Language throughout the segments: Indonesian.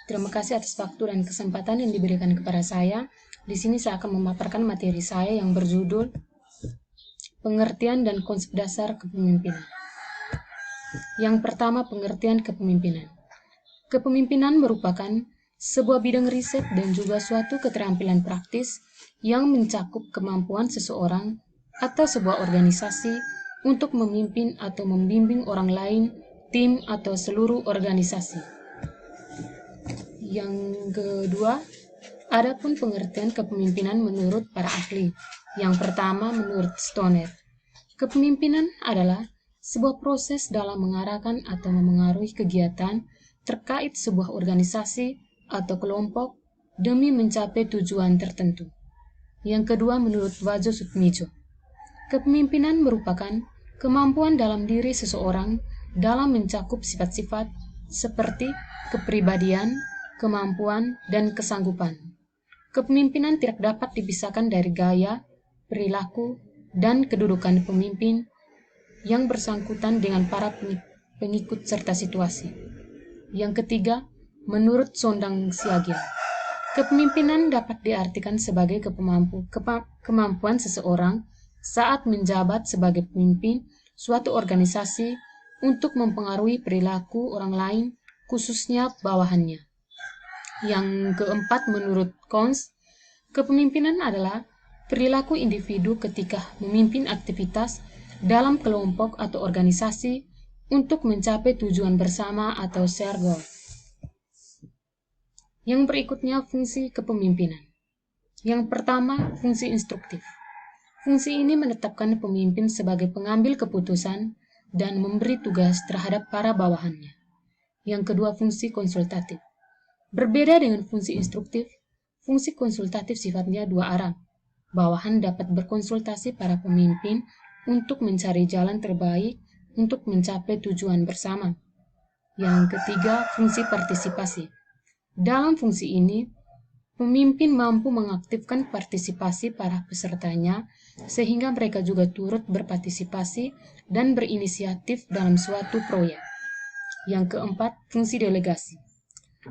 Terima kasih atas waktu dan kesempatan yang diberikan kepada saya. Di sini saya akan memaparkan materi saya yang berjudul Pengertian dan Konsep Dasar Kepemimpinan. Yang pertama, pengertian kepemimpinan. Kepemimpinan merupakan sebuah bidang riset dan juga suatu keterampilan praktis yang mencakup kemampuan seseorang atau sebuah organisasi untuk memimpin atau membimbing orang lain, tim, atau seluruh organisasi. Yang kedua, ada pun pengertian kepemimpinan menurut para ahli. Yang pertama, menurut Stoner, kepemimpinan adalah sebuah proses dalam mengarahkan atau memengaruhi kegiatan terkait sebuah organisasi atau kelompok demi mencapai tujuan tertentu. Yang kedua, menurut Wajo Sutmijo, kepemimpinan merupakan kemampuan dalam diri seseorang dalam mencakup sifat-sifat seperti kepribadian, kemampuan, dan kesanggupan. Kepemimpinan tidak dapat dipisahkan dari gaya, perilaku, dan kedudukan pemimpin yang bersangkutan dengan para pengikut serta situasi. Yang ketiga, menurut Sondang Siagian, kepemimpinan dapat diartikan sebagai kemampuan seseorang saat menjabat sebagai pemimpin suatu organisasi untuk mempengaruhi perilaku orang lain, khususnya bawahannya. Yang keempat, menurut Kons, kepemimpinan adalah perilaku individu ketika memimpin aktivitas dalam kelompok atau organisasi untuk mencapai tujuan bersama atau share goal. Yang berikutnya, fungsi kepemimpinan. Yang pertama, fungsi instruktif. Fungsi ini menetapkan pemimpin sebagai pengambil keputusan dan memberi tugas terhadap para bawahannya. Yang kedua, fungsi konsultatif. Berbeda dengan fungsi instruktif, fungsi konsultatif sifatnya dua arah. Bawahan dapat berkonsultasi para pemimpin untuk mencari jalan terbaik untuk mencapai tujuan bersama. Yang ketiga, fungsi partisipasi. Dalam fungsi ini, pemimpin mampu mengaktifkan partisipasi para pesertanya sehingga mereka juga turut berpartisipasi dan berinisiatif dalam suatu proyek. Yang keempat, fungsi delegasi.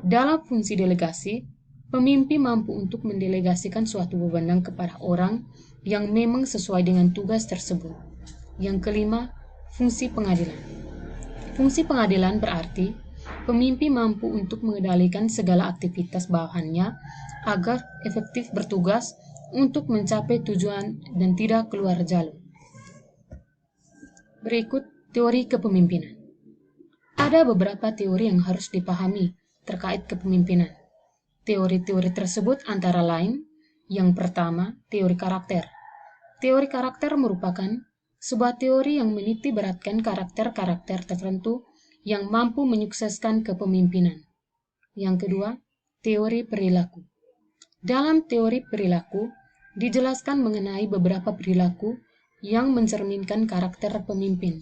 Dalam fungsi delegasi, pemimpin mampu untuk mendelegasikan suatu wewenang kepada orang yang memang sesuai dengan tugas tersebut. Yang kelima, fungsi pengadilan. Fungsi pengadilan berarti pemimpin mampu untuk mengendalikan segala aktivitas bawahannya agar efektif bertugas untuk mencapai tujuan dan tidak keluar jalur. Berikut teori kepemimpinan. Ada beberapa teori yang harus dipahami terkait kepemimpinan. Teori-teori tersebut antara lain, yang pertama, teori karakter. Teori karakter merupakan sebuah teori yang meniti beratkan karakter-karakter tertentu yang mampu menyukseskan kepemimpinan. Yang kedua, teori perilaku. Dalam teori perilaku, dijelaskan mengenai beberapa perilaku yang mencerminkan karakter pemimpin.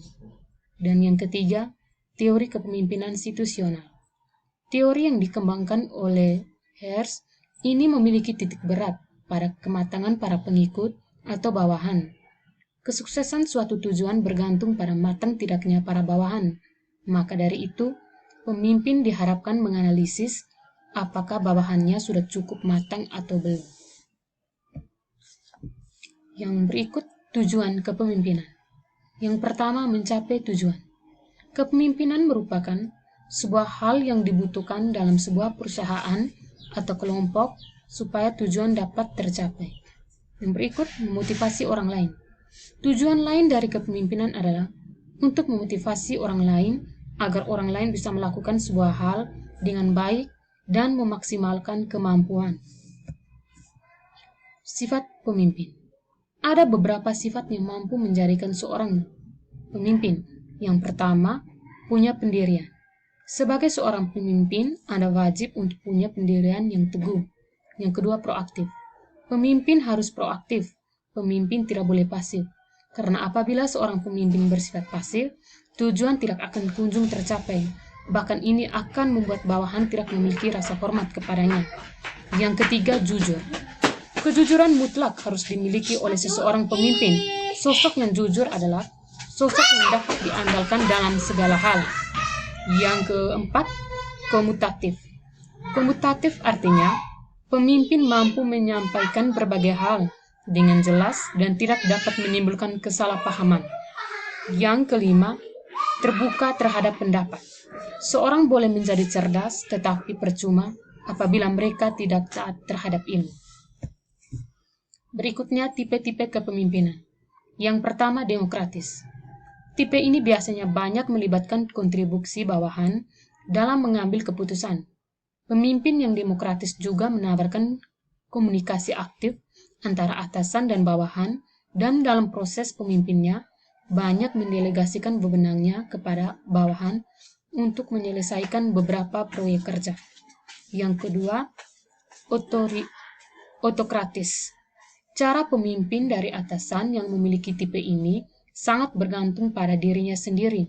Dan yang ketiga, teori kepemimpinan situasional. Teori yang dikembangkan oleh Hertz ini memiliki titik berat pada kematangan para pengikut atau bawahan. Kesuksesan suatu tujuan bergantung pada matang tidaknya para bawahan. Maka dari itu, pemimpin diharapkan menganalisis apakah bawahannya sudah cukup matang atau belum. Yang berikut, tujuan kepemimpinan. Yang pertama, mencapai tujuan. Kepemimpinan merupakan sebuah hal yang dibutuhkan dalam sebuah perusahaan atau kelompok supaya tujuan dapat tercapai. Yang berikut, memotivasi orang lain. Tujuan lain dari kepemimpinan adalah untuk memotivasi orang lain agar orang lain bisa melakukan sebuah hal dengan baik dan memaksimalkan kemampuan. Sifat pemimpin. Ada beberapa sifat yang mampu menjadikan seorang pemimpin. Yang pertama, punya pendirian. Sebagai seorang pemimpin, Anda wajib untuk punya pendirian yang teguh. Yang kedua, proaktif. Pemimpin harus proaktif. Pemimpin tidak boleh pasif. Karena apabila seorang pemimpin bersifat pasif, tujuan tidak akan kunjung tercapai. Bahkan ini akan membuat bawahan tidak memiliki rasa hormat kepadanya. Yang ketiga, jujur. Kejujuran mutlak harus dimiliki oleh seseorang pemimpin. Sosok yang jujur adalah sosok yang dapat diandalkan dalam segala hal. Yang keempat, komutatif. Komutatif artinya pemimpin mampu menyampaikan berbagai hal dengan jelas dan tidak dapat menimbulkan kesalahpahaman. Yang kelima, terbuka terhadap pendapat. Seorang boleh menjadi cerdas, tetapi percuma apabila mereka tidak taat terhadap ilmu. Berikutnya, tipe-tipe kepemimpinan. Yang pertama, demokratis. Tipe ini biasanya banyak melibatkan kontribusi bawahan dalam mengambil keputusan. Pemimpin yang demokratis juga menawarkan komunikasi aktif antara atasan dan bawahan, dan dalam proses pemimpinnya banyak mendelegasikan wewenangnya kepada bawahan untuk menyelesaikan beberapa proyek kerja. Yang kedua, otokratis. Cara pemimpin dari atasan yang memiliki tipe ini sangat bergantung pada dirinya sendiri.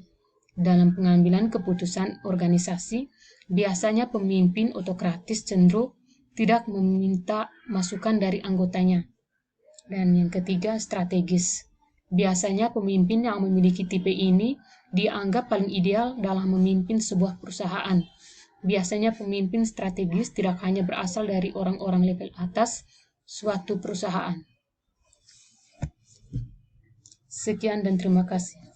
Dalam pengambilan keputusan organisasi, biasanya pemimpin otokratis cenderung tidak meminta masukan dari anggotanya. Dan yang ketiga, strategis. Biasanya pemimpin yang memiliki tipe ini dianggap paling ideal dalam memimpin sebuah perusahaan. Biasanya pemimpin strategis tidak hanya berasal dari orang-orang level atas suatu perusahaan. Sekian dan terima kasih.